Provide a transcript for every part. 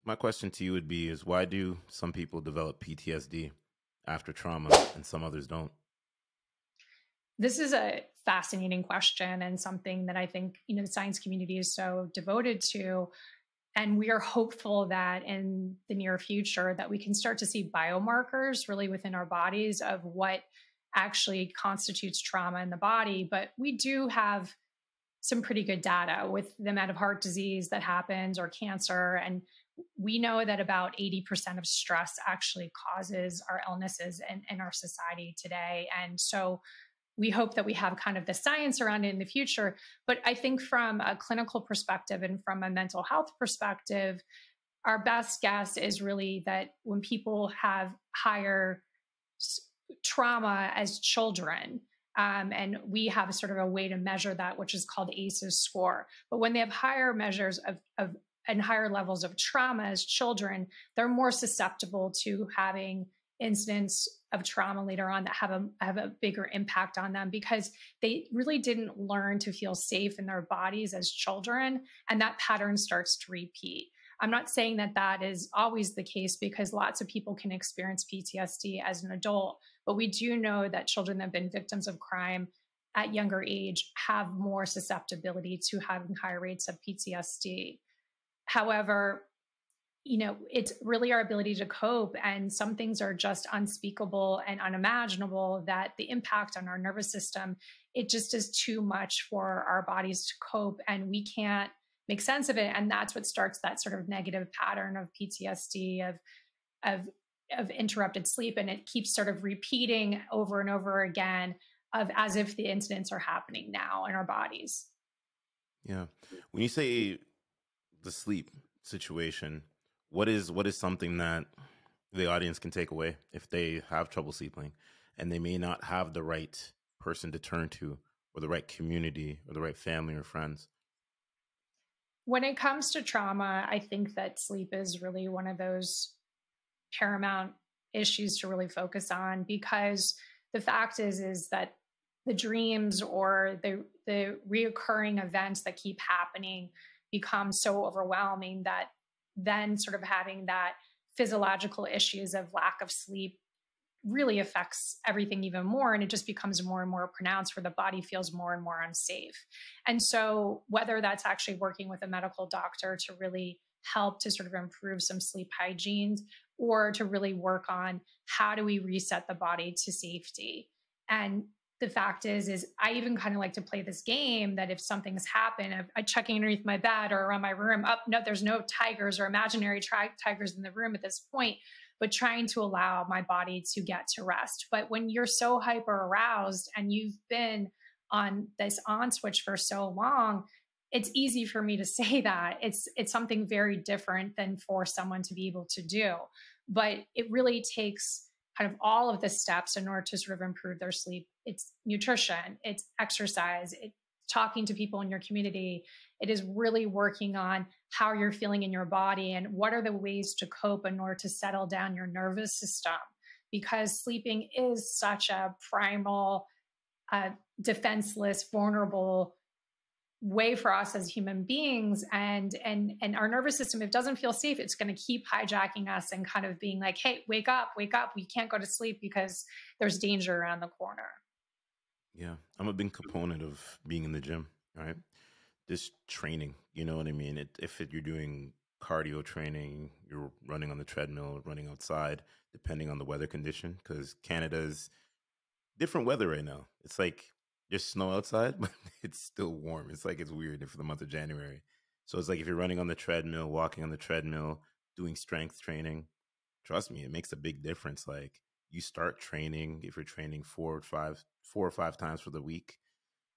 my question to you would be is why do some people develop PTSD after trauma and some others don't? This is a fascinating question and something that I think, the science community is so devoted to. And we are hopeful that in the near future that we can start to see biomarkers really within our bodies of what actually constitutes trauma in the body. But we do have some pretty good data with the amount of heart disease that happens or cancer. And we know that about 80% of stress actually causes our illnesses in our society today. And so we hope that we have kind of the science around it in the future. But I think from a clinical perspective and from a mental health perspective, our best guess is really that when people have higher trauma as children, and we have sort of a way to measure that, which is called ACEs score. But when they have higher measures of and higher levels of trauma as children, they're more susceptible to having incidents of trauma later on that have a bigger impact on them because they really didn't learn to feel safe in their bodies as children. And that pattern starts to repeat. I'm not saying that that is always the case because lots of people can experience PTSD as an adult, but we do know that children that have been victims of crime at younger age have more susceptibility to having higher rates of PTSD. However, it's really our ability to cope. And some things are just unspeakable and unimaginable that the impact on our nervous system, it just is too much for our bodies to cope. And we can't make sense of it. And that's what starts that sort of negative pattern of PTSD, of interrupted sleep. And it keeps sort of repeating over and over again of as if the incidents are happening now in our bodies. Yeah. When you say the sleep situation, what is something that the audience can take away if they have trouble sleeping and they may not have the right person to turn to or the right community or the right family or friends? When it comes to trauma, I think that sleep is really one of those paramount issues to really focus on because the fact is that the dreams or the reoccurring events that keep happening become so overwhelming that then sort of having that physiological issues of lack of sleep really affects everything even more. And it just becomes more and more pronounced where the body feels more and more unsafe. And so whether that's actually working with a medical doctor to really help to sort of improve some sleep hygiene or to really work on how do we reset the body to safety. And the fact is I even kind of like to play this game that if something's happened, I'm checking underneath my bed or around my room, no, there's no tigers or imaginary tigers in the room at this point, but trying to allow my body to get to rest. But when you're so hyper aroused and you've been on this on switch for so long, it's easy for me to say that. It's something very different than for someone to be able to do. But it really takes kind of all of the steps in order to sort of improve their sleep. It's nutrition, it's exercise, it's talking to people in your community. It is really working on how you're feeling in your body and what are the ways to cope in order to settle down your nervous system. Because sleeping is such a primal, defenseless, vulnerable way for us as human beings, and our nervous system, if it doesn't feel safe, it's going to keep hijacking us and kind of being like, hey, wake up, we can't go to sleep because there's danger around the corner. Yeah, I'm a big component of being in the gym, right? This training, you know what I mean? You're doing cardio training, you're running on the treadmill, running outside, depending on the weather condition, because Canada's different weather right now. It's like there's snow outside, but it's still warm. It's like it's weird for the month of January. So it's like if you're running on the treadmill, walking on the treadmill, doing strength training, trust me, it makes a big difference. Like you start training, if you're training 4 or 5 times for the week,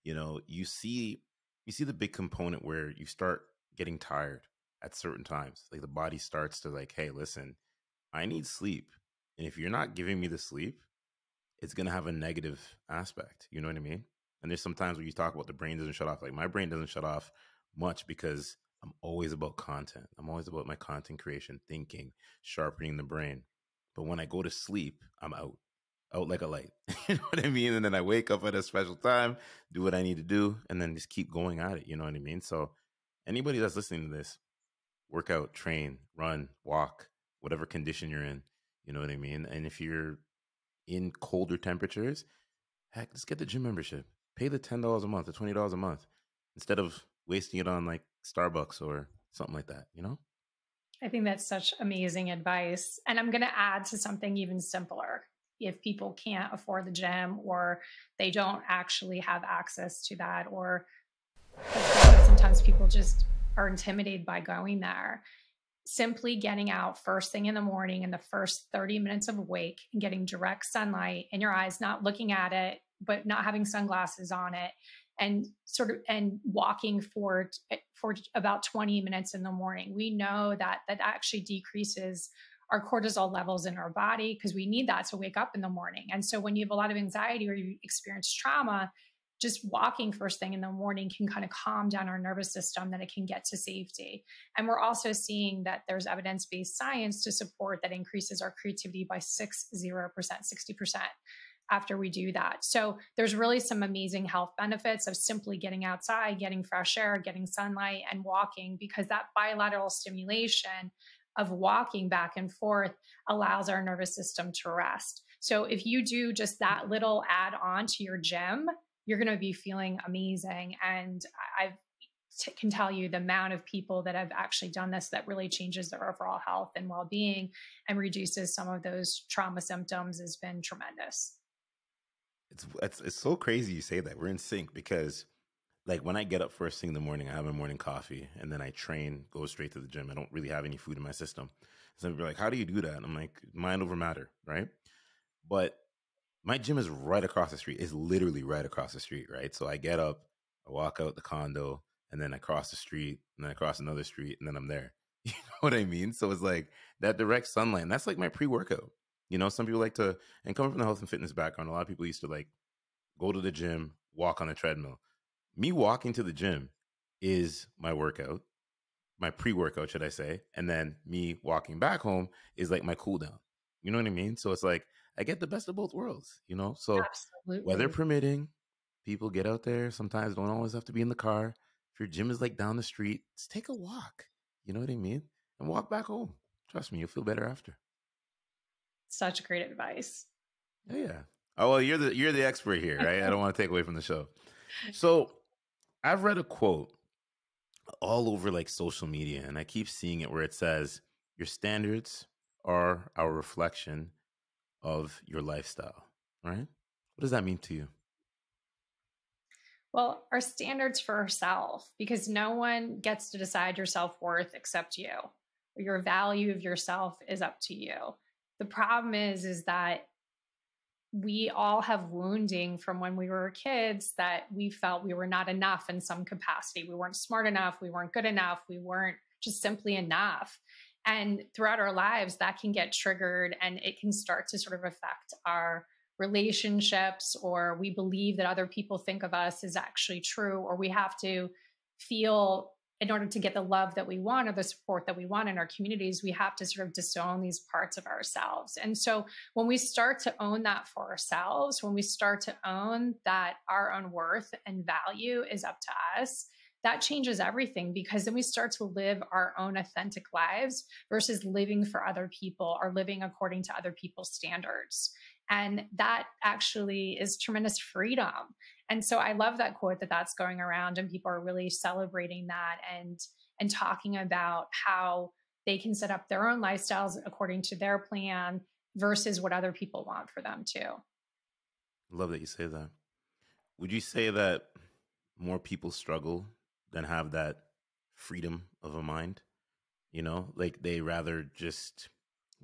you see the big component where you start getting tired at certain times. Like the body starts to like, hey, listen, I need sleep. And if you're not giving me the sleep, it's going to have a negative aspect. You know what I mean? And there's sometimes when you talk about the brain doesn't shut off, like my brain doesn't shut off much because I'm always about content. I'm always about my content creation, thinking, sharpening the brain. But when I go to sleep, I'm out like a light. You know what I mean? And then I wake up at a special time, do what I need to do, and then just keep going at it. You know what I mean? So anybody that's listening to this, work out, train, run, walk, whatever condition you're in. You know what I mean? And if you're in colder temperatures, heck, just get the gym membership. Pay the $10 a month or $20 a month instead of wasting it on like Starbucks or something like that, you know? I think that's such amazing advice. And I'm going to add to something even simpler. If people can't afford the gym or they don't actually have access to that, or sometimes people just are intimidated by going there, simply getting out first thing in the morning in the first 30 minutes of awake and getting direct sunlight in your eyes, not looking at it, but not having sunglasses on it, and walking for about 20 minutes in the morning. We know that actually decreases our cortisol levels in our body because we need that to wake up in the morning. And so when you have a lot of anxiety or you experience trauma, just walking first thing in the morning can kind of calm down our nervous system, that it can get to safety. And we're also seeing that there's evidence-based science to support that increases our creativity by 60% after we do that. So there's really some amazing health benefits of simply getting outside, getting fresh air, getting sunlight, and walking, because that bilateral stimulation of walking back and forth allows our nervous system to rest. So if you do just that little add on to your gym, you're going to be feeling amazing. And I can tell you the amount of people that have actually done this that really changes their overall health and well-being and reduces some of those trauma symptoms has been tremendous. It's so crazy you say that. We're in sync because like when I get up first thing in the morning, I have my morning coffee and then I train, go straight to the gym. I don't really have any food in my system. So people are like, how do you do that? And I'm like, mind over matter, right? But my gym is right across the street. It's literally right across the street, right? So I get up, I walk out the condo, and then I cross the street, and then I cross another street, and then I'm there. You know what I mean? So it's like that direct sunlight. And that's like my pre-workout. You know, some people like to, and coming from the health and fitness background, a lot of people used to like go to the gym, walk on a treadmill. Me walking to the gym is my workout, my pre-workout, should I say. And then me walking back home is like my cool down. You know what I mean? So it's like, I get the best of both worlds, you know? So Absolutely. weather permitting, people get out there. Sometimes don't always have to be in the car. If your gym is like down the street, just take a walk. You know what I mean? And walk back home. Trust me, you'll feel better after. Such great advice. Yeah. Oh, well, you're the expert here, right? I don't want to take away from the show. So I've read a quote all over like social media, and I keep seeing it where it says, your standards are our reflection of your lifestyle, right? What does that mean to you? Well, our standards for ourselves, because no one gets to decide your self-worth except you. Your value of yourself is up to you. The problem is that we all have wounding from when we were kids, that we felt we were not enough in some capacity. We weren't smart enough. We weren't good enough. We weren't just simply enough. And throughout our lives, that can get triggered and it can start to sort of affect our relationships, or we believe that other people think of us is actually true, or we have to feel, in order to get the love that we want or the support that we want in our communities, we have to sort of disown these parts of ourselves. And so when we start to own that for ourselves, when we start to own that our own worth and value is up to us, that changes everything, because then we start to live our own authentic lives versus living for other people or living according to other people's standards. And that actually is tremendous freedom. And so I love that quote that's going around, and people are really celebrating that and talking about how they can set up their own lifestyles according to their plan versus what other people want for them too. Love that you say that. Would you say that more people struggle than have that freedom of a mind? You know, like they rather just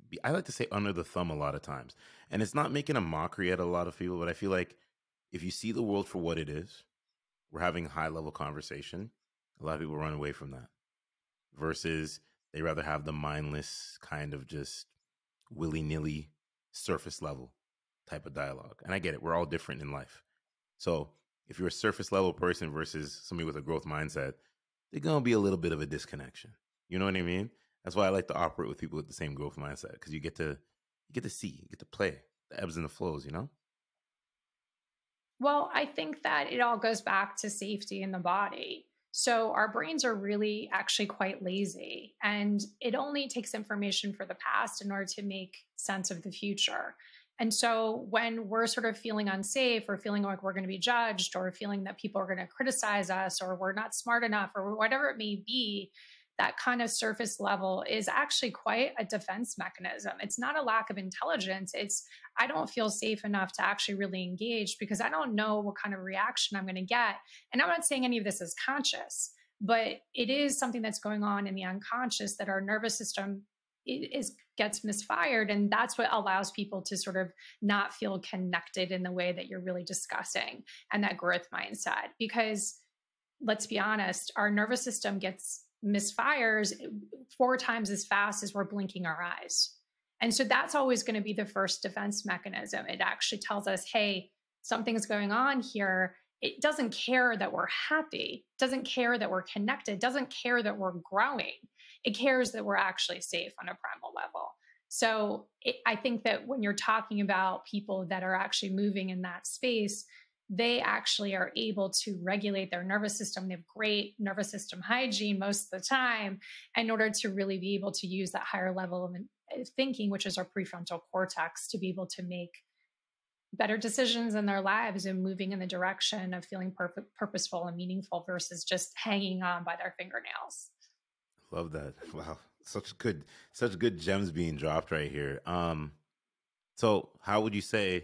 be, I like to say, under the thumb a lot of times. And it's not making a mockery at a lot of people, but I feel like if you see the world for what it is, we're having high level conversation. A lot of people run away from that versus they rather have the mindless kind of just willy nilly surface level type of dialogue. And I get it. We're all different in life. So if you're a surface level person versus somebody with a growth mindset, there's going to be a little bit of a disconnection. You know what I mean? That's why I like to operate with people with the same growth mindset, because you get to see, you get to play the ebbs and the flows, you know? Well, I think that it all goes back to safety in the body. So our brains are really actually quite lazy, and it only takes information for the past in order to make sense of the future. And so when we're sort of feeling unsafe or feeling like we're going to be judged or feeling that people are going to criticize us or we're not smart enough or whatever it may be, that kind of surface level is actually quite a defense mechanism. It's not a lack of intelligence. It's, I don't feel safe enough to actually really engage because I don't know what kind of reaction I'm going to get. And I'm not saying any of this is conscious, but it is something that's going on in the unconscious that our nervous system gets misfired, and that's what allows people to sort of not feel connected in the way that you're really discussing, and that growth mindset. Because let's be honest, our nervous system gets misfires 4 times as fast as we're blinking our eyes. And so that's always going to be the first defense mechanism. It actually tells us, hey, something's going on here. It doesn't care that we're happy, doesn't care that we're connected, doesn't care that we're growing. It cares that we're actually safe on a primal level. So I think that when you're talking about people that are actually moving in that space, they actually are able to regulate their nervous system. They have great nervous system hygiene most of the time in order to really be able to use that higher level of thinking, which is our prefrontal cortex, to be able to make better decisions in their lives and moving in the direction of feeling purposeful and meaningful versus just hanging on by their fingernails. Love that. Wow. Such good gems being dropped right here. So how would you say,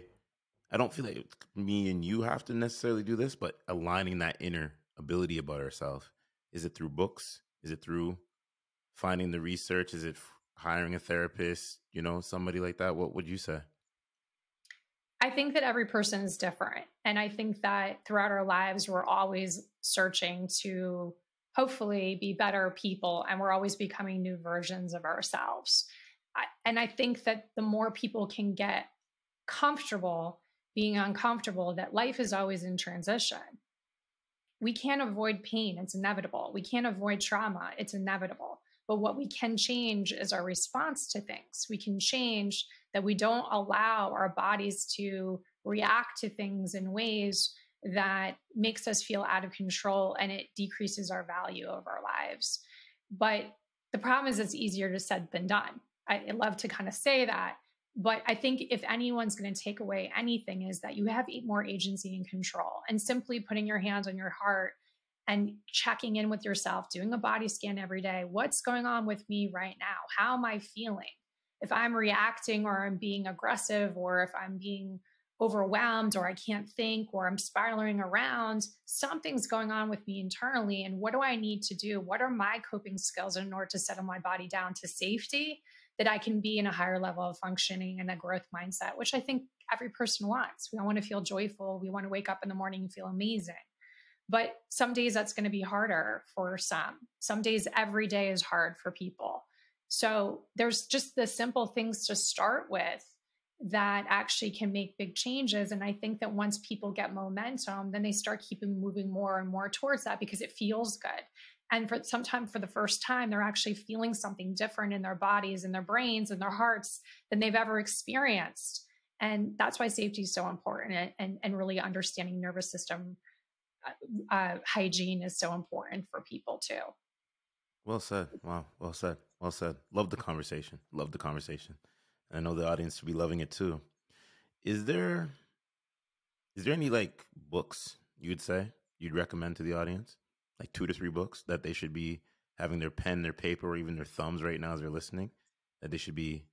I don't feel like me and you have to necessarily do this, but aligning that inner ability about ourselves, is it through books? Is it through finding the research? Is it hiring a therapist, somebody like that? What would you say? I think that every person is different. And I think that throughout our lives, we're always searching to hopefully be better people. And we're always becoming new versions of ourselves. And I think that the more people can get comfortable being uncomfortable, that life is always in transition. We can't avoid pain. It's inevitable. We can't avoid trauma. It's inevitable. But what we can change is our response to things. We can change that we don't allow our bodies to react to things in ways that makes us feel out of control, and it decreases our value of our lives. But the problem is it's easier said than done. I love to kind of say that. But I think if anyone's going to take away anything, is that you have more agency and control, and simply putting your hands on your heart and checking in with yourself, doing a body scan every day. What's going on with me right now? How am I feeling? If I'm reacting or I'm being aggressive, or if I'm being overwhelmed, or I can't think, or I'm spiraling around, something's going on with me internally. And what do I need to do? What are my coping skills in order to settle my body down to safety, that I can be in a higher level of functioning and a growth mindset, which I think every person wants. We all want to feel joyful. We want to wake up in the morning and feel amazing. But some days that's going to be harder for some. Some days every day is hard for people. So there's just the simple things to start with that actually can make big changes. And I think that once people get momentum, then they start keeping moving more and more towards that because it feels good. And for the first time, they're actually feeling something different in their bodies and their brains and their hearts than they've ever experienced. And that's why safety is so important, and really understanding nervous system hygiene is so important for people too. Well said. Wow. Well said. Well said. Love the conversation. Love the conversation. I know the audience will be loving it too. Is there any like books you'd recommend to the audience? Like 2 to 3 books that they should be having their pen, their paper, or even their thumbs right now as they're listening, that they should be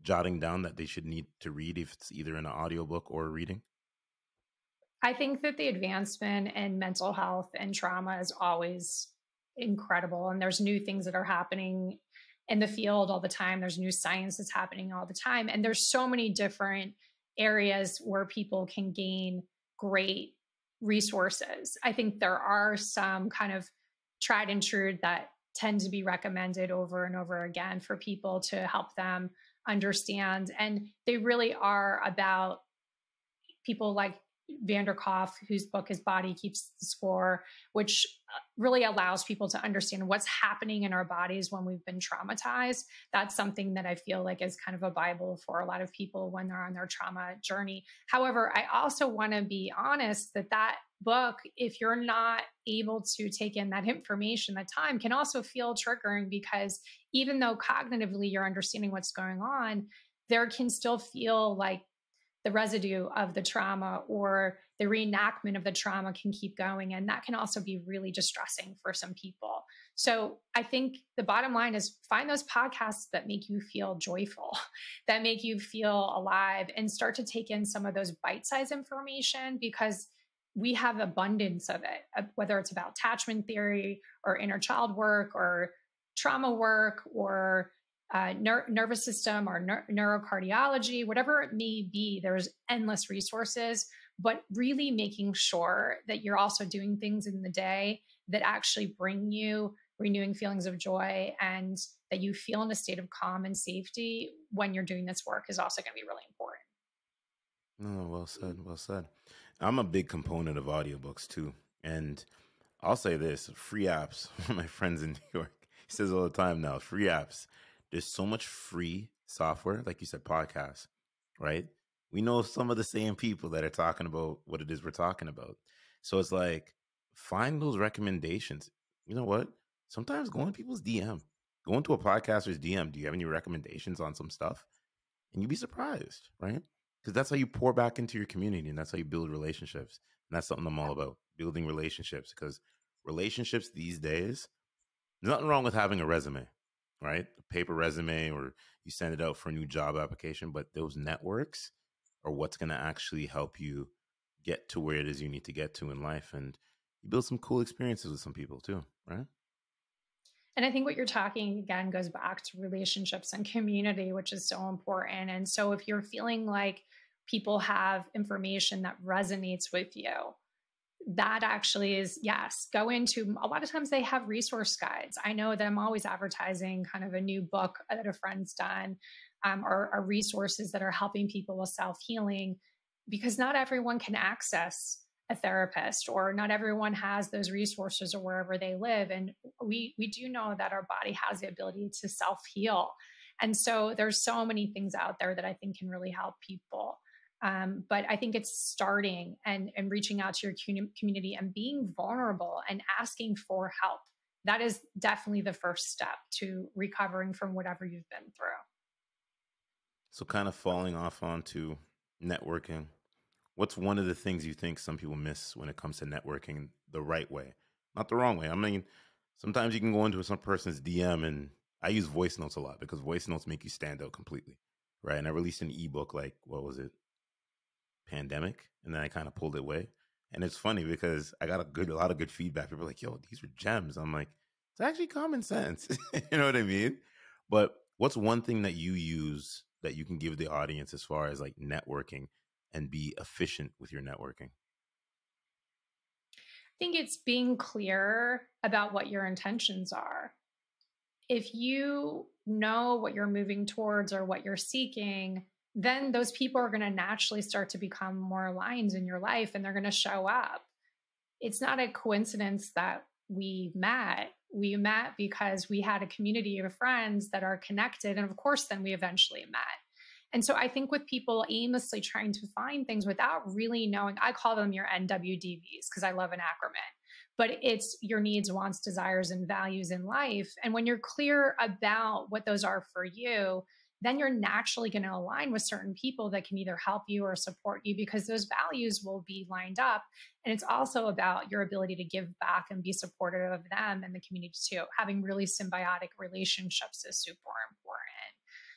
jotting down, that they should need to read if it's either in an audiobook or a reading? I think that the advancement in mental health and trauma is always incredible. And there's new things that are happening in the field all the time. There's new science that's happening all the time. And there's so many different areas where people can gain great resources. I think there are some kind of tried and true that tend to be recommended over and over again for people to help them understand. And they really are about people like Vanderkoff, whose book His Body Keeps the Score, which really allows people to understand what's happening in our bodies when we've been traumatized. That's something that I feel like is kind of a Bible for a lot of people when they're on their trauma journey. However, I also want to be honest that book, if you're not able to take in that information, that time can also feel triggering, because even though cognitively you're understanding what's going on, there can still feel like the residue of the trauma or the reenactment of the trauma can keep going. And that can also be really distressing for some people. So I think the bottom line is find those podcasts that make you feel joyful, that make you feel alive, and start to take in some of those bite-sized information, because we have abundance of it, whether it's about attachment theory or inner child work or trauma work or nervous system or neurocardiology, whatever it may be. There's endless resources, but really making sure that you're also doing things in the day that actually bring you renewing feelings of joy, and that you feel in a state of calm and safety when you're doing this work is also going to be really important. No, well said. Well said. I'm a big component of audiobooks too. And I'll say this, free apps. One of my friends in New York, he says all the time now, free apps. There's so much free software, like you said, podcasts, right? We know some of the same people that are talking about what it is we're talking about. So it's like, find those recommendations. You know what? Sometimes go in people's DM. Go into a podcaster's DM. Do you have any recommendations on some stuff? And you'd be surprised, right? Because that's how you pour back into your community, and that's how you build relationships. And that's something I'm all about, building relationships. Because relationships these days, there's nothing wrong with having a resume, right? A paper resume, or you send it out for a new job application. But those networks are what's going to actually help you get to where it is you need to get to in life. And you build some cool experiences with some people too, right? And I think what you're talking again goes back to relationships and community, which is so important. And so if you're feeling like people have information that resonates with you, that actually is, yes, go into, a lot of times they have resource guides. I know that I'm always advertising kind of a new book that a friend's done, or resources that are helping people with self-healing, because not everyone can access a therapist, or not everyone has those resources or wherever they live. And we do know that our body has the ability to self-heal. And so there's so many things out there that I think can really help people. But I think it's starting and reaching out to your community and being vulnerable and asking for help. That is definitely the first step to recovering from whatever you've been through. So kind of falling off onto networking, what's one of the things you think some people miss when it comes to networking the right way? Not the wrong way. I mean, sometimes you can go into some person's DM, and I use voice notes a lot because voice notes make you stand out completely, right? And I released an ebook, like, what was it? Pandemic. And then I kind of pulled it away. And it's funny because I got a lot of good feedback. People are like, yo, these are gems. I'm like, it's actually common sense. You know what I mean? But what's one thing that you use that you can give the audience as far as like networking and be efficient with your networking? I think it's being clear about what your intentions are. If you know what you're moving towards or what you're seeking, then those people are going to naturally start to become more aligned in your life, and they're going to show up. It's not a coincidence that we met. We met because we had a community of friends that are connected. And of course, then we eventually met. And so I think with people aimlessly trying to find things without really knowing, I call them your NWDVs because I love an acronym, but it's your needs, wants, desires, and values in life. And when you're clear about what those are for you, then you're naturally going to align with certain people that can either help you or support you, because those values will be lined up. And it's also about your ability to give back and be supportive of them and the community too. Having really symbiotic relationships is super important.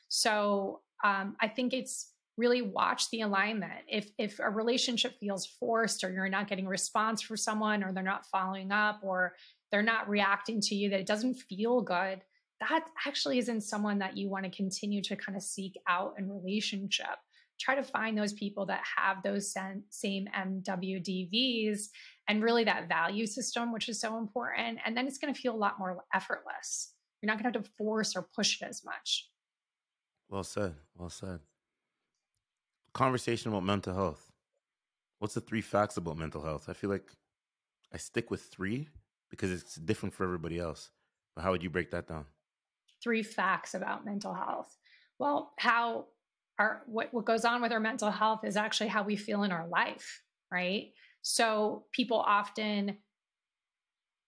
So I think it's really watch the alignment. If a relationship feels forced, or you're not getting a response for someone, or they're not following up, or they're not reacting to you, that it doesn't feel good, that actually isn't someone that you want to continue to kind of seek out in relationship. Try to find those people that have those same MWDVs and really that value system, which is so important. And then it's going to feel a lot more effortless. You're not going to have to force or push it as much. Well said. Well said. Conversation about mental health. What's the 3 facts about mental health? I feel like I stick with 3 because it's different for everybody else. But how would you break that down? 3 facts about mental health. Well, what goes on with our mental health is actually how we feel in our life, right? So people often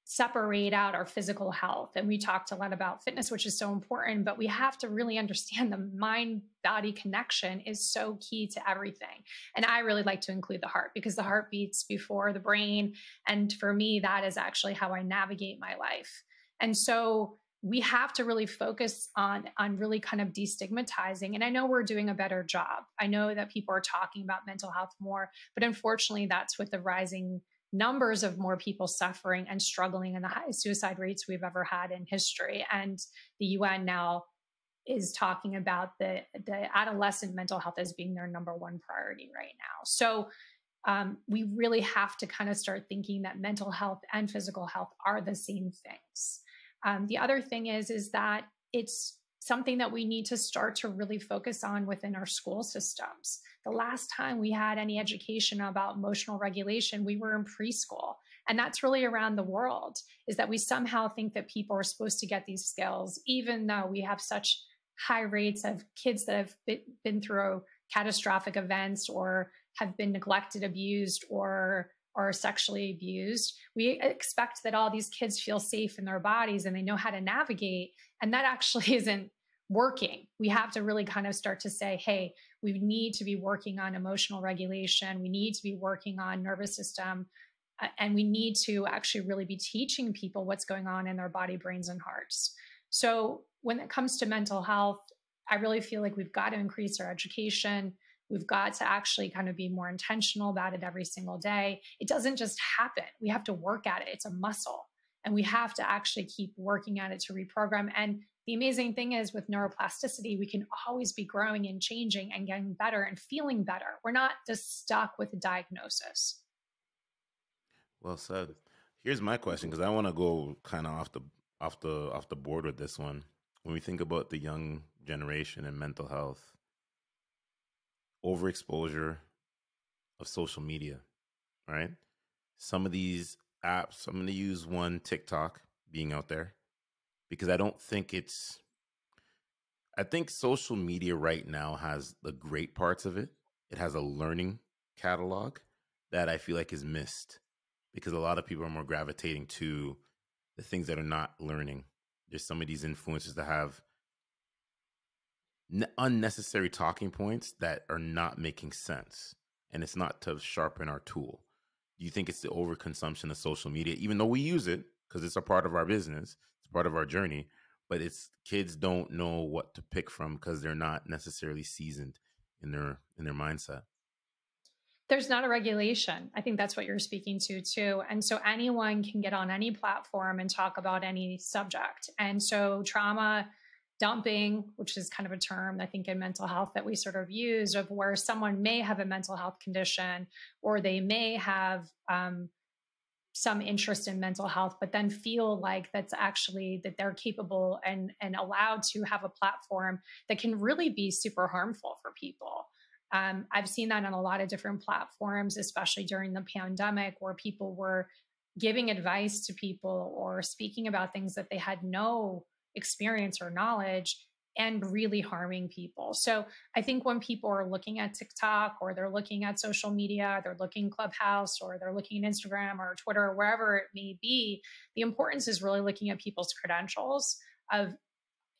separate out our physical health. And we talked a lot about fitness, which is so important, but we have to really understand the mind body connection is so key to everything. And I really like to include the heart because the heart beats before the brain. And for me, that is actually how I navigate my life. And so we have to really focus on really kind of destigmatizing. And I know we're doing a better job. I know that people are talking about mental health more, but unfortunately, that's with the rising numbers of more people suffering and struggling and the highest suicide rates we've ever had in history. And the UN now is talking about the adolescent mental health as being their number one priority right now. So we really have to kind of start thinking that mental health and physical health are the same things. The other thing is that it's something that we need to start to really focus on within our school systems. The last time we had any education about emotional regulation, we were in preschool. And that's really around the world, is that we somehow think that people are supposed to get these skills, even though we have such high rates of kids that have been through catastrophic events or have been neglected, abused, or sexually abused. We expect that all these kids feel safe in their bodies and they know how to navigate. And that actually isn't working. We have to really kind of start to say, hey, we need to be working on emotional regulation. We need to be working on nervous system. And we need to actually really be teaching people what's going on in their body, brains, and hearts. So when it comes to mental health, I really feel like we've got to increase our education. We've got to actually kind of be more intentional about it every single day. It doesn't just happen. We have to work at it. It's a muscle. And we have to actually keep working at it to reprogram. And the amazing thing is with neuroplasticity, we can always be growing and changing and getting better and feeling better. We're not just stuck with a diagnosis. Well said. Here's my question, because I want to go kind of off the board with this one. When we think about the young generation and mental health, overexposure of social media, right? Some of these apps, I'm going to use one, TikTok being out there, because I think social media right now has the great parts of it. It has a learning catalog that I feel like is missed because a lot of people are more gravitating to the things that are not learning. There's some of these influencers that have unnecessary talking points that are not making sense, and it's not to sharpen our tool. Do you think it's the overconsumption of social media, even though we use it because it's a part of our business, it's part of our journey, but it's kids don't know what to pick from because they're not necessarily seasoned in their mindset? There's not a regulation. I think that's what you're speaking to too. And so anyone can get on any platform and talk about any subject. And so trauma dumping, which is kind of a term I think in mental health that we sort of use, of where someone may have a mental health condition or they may have some interest in mental health, but then feel like that's actually that they're capable and allowed to have a platform that can really be super harmful for people. I've seen that on a lot of different platforms, especially during the pandemic, where people were giving advice to people or speaking about things that they had no experience or knowledge and really harming people. So I think when people are looking at TikTok or they're looking at social media, they're looking Clubhouse or they're looking at Instagram or Twitter or wherever it may be, the importance is really looking at people's credentials of,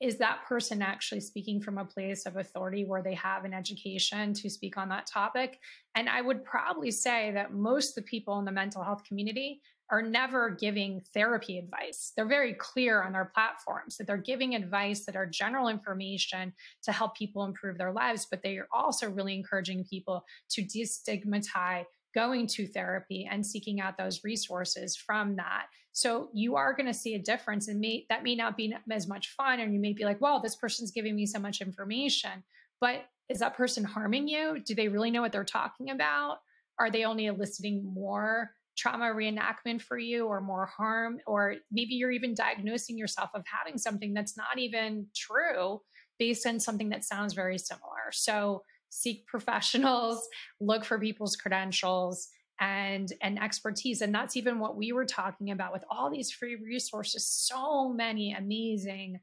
is that person actually speaking from a place of authority where they have an education to speak on that topic? And I would probably say that most of the people in the mental health community are never giving therapy advice. They're very clear on their platforms that they're giving advice that are general information to help people improve their lives, but they are also really encouraging people to destigmatize going to therapy and seeking out those resources from that. So you are going to see a difference, and that may not be as much fun. And you may be like, well, this person's giving me so much information, but is that person harming you? Do they really know what they're talking about? Are they only eliciting more trauma reenactment for you or more harm? Or maybe you're even diagnosing yourself of having something that's not even true based on something that sounds very similar. So seek professionals, look for people's credentials and expertise. And that's even what we were talking about with all these free resources. So many amazing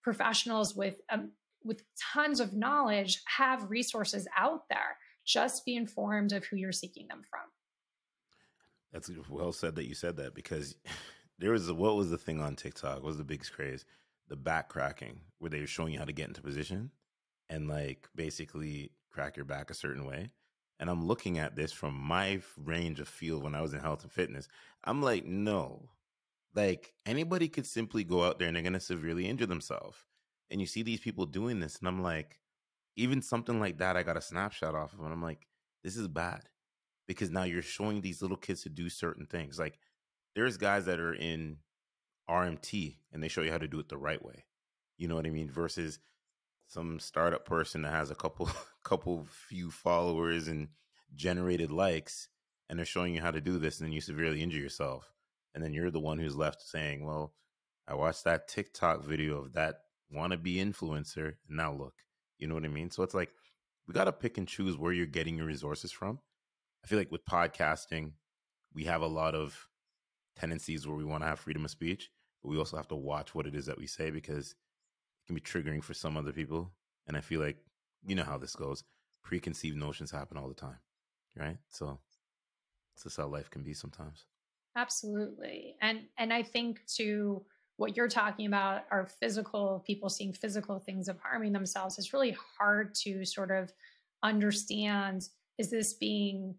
professionals with tons of knowledge have resources out there. Just be informed of who you're seeking them from. That's well said that you said that, because there was what was the thing on TikTok? What was the biggest craze? The back cracking, where they were showing you how to get into position and like basically crack your back a certain way. And I'm looking at this from my range of field when I was in health and fitness. I'm like, no, like anybody could simply go out there and they're going to severely injure themselves. And you see these people doing this, and I'm like, even something like that, I got a snapshot off of, and I'm like, this is bad, because now you're showing these little kids to do certain things. Like there's guys that are in RMT and they show you how to do it the right way. You know what I mean? Versus some startup person that has a couple few followers and generated likes, and they're showing you how to do this, and then you severely injure yourself. And then you're the one who's left saying, well, I watched that TikTok video of that wannabe influencer, and now look. You know what I mean? So it's like, we got to pick and choose where you're getting your resources from. I feel like with podcasting, we have a lot of tendencies where we want to have freedom of speech, but we also have to watch what it is that we say, because it can be triggering for some other people. And I feel like, you know how this goes. Preconceived notions happen all the time, right? So it's just how life can be sometimes. Absolutely. And I think too, what you're talking about are physical people seeing physical things of harming themselves. It's really hard to sort of understand, is this being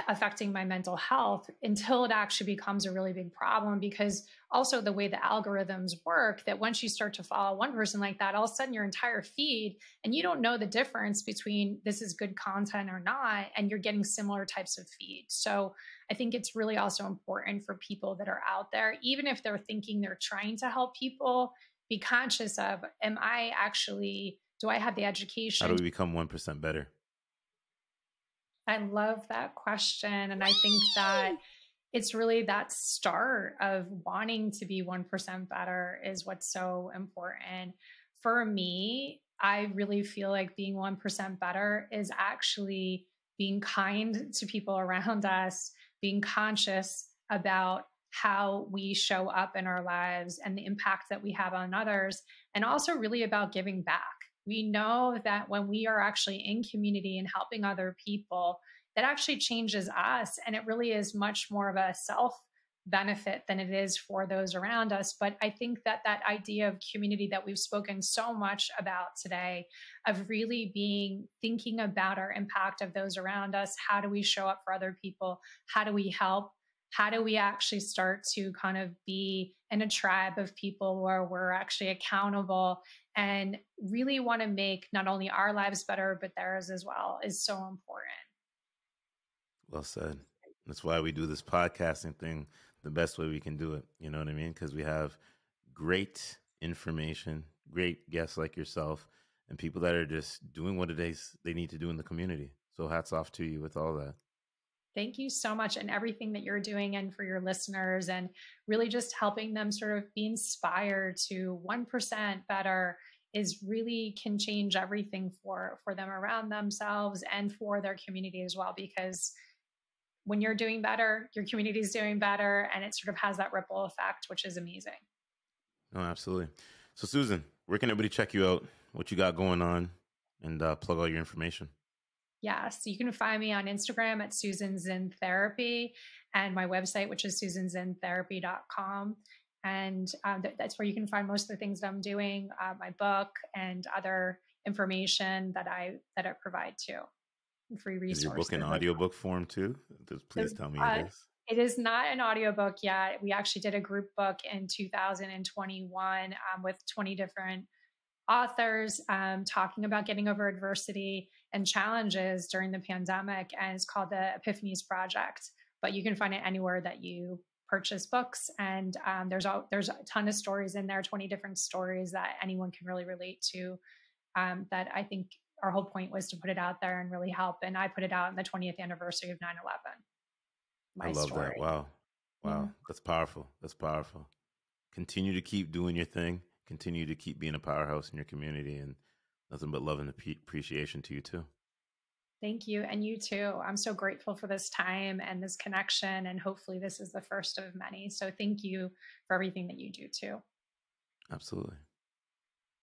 affecting my mental health, until it actually becomes a really big problem. Because also the way the algorithms work, that once you start to follow one person like that, all of a sudden your entire feed, and you don't know the difference between this is good content or not, and you're getting similar types of feeds. So I think it's really also important for people that are out there, even if they're thinking they're trying to help people, be conscious of, do I have the education? How do we become 1% better? I love that question. And I think that it's really that start of wanting to be 1% better is what's so important. For me, I really feel like being 1% better is actually being kind to people around us, being conscious about how we show up in our lives and the impact that we have on others, and also really about giving back. We know that when we are actually in community and helping other people, that actually changes us. And it really is much more of a self benefit than it is for those around us. But I think that that idea of community that we've spoken so much about today, of really thinking about our impact of those around us, how do we show up for other people? How do we help? How do we actually start to kind of be in a tribe of people where we're actually accountable and really want to make not only our lives better, but theirs as well, is so important. Well said. That's why we do this podcasting thing the best way we can do it. You know what I mean? Because we have great information, great guests like yourself, and people that are just doing what it is they need to do in the community. So hats off to you with all that. Thank you so much, and everything that you're doing, and for your listeners, and really just helping them sort of be inspired to 1% better is really can change everything for them around themselves and for their community as well. Because when you're doing better, your community is doing better, and it sort of has that ripple effect, which is amazing. No, absolutely. So Susan, where can everybody check you out? What you got going on, and plug all your information? Yeah, so you can find me on Instagram at Susan Zinn Therapy, and my website, which is susanzinntherapy.com. And that's where you can find most of the things that I'm doing, my book and other information that I provide too. Free resources. Is your book in audiobook form too? Please tell me it is. It is not an audiobook yet. We actually did a group book in 2021 with 20 different authors talking about getting over adversity and challenges during the pandemic, and it's called the Epiphanies Project. But you can find it anywhere that you purchase books, and there's a ton of stories in there, 20 different stories that anyone can really relate to. That I think our whole point was to put it out there and really help. And I put it out on the 20th anniversary of 9/11. I love that. Wow. Yeah. That's powerful. That's powerful. Continue to keep doing your thing. Continue to keep being a powerhouse in your community, and nothing but love and appreciation to you too. Thank you. And you too. I'm so grateful for this time and this connection, and hopefully this is the first of many. So thank you for everything that you do too. Absolutely.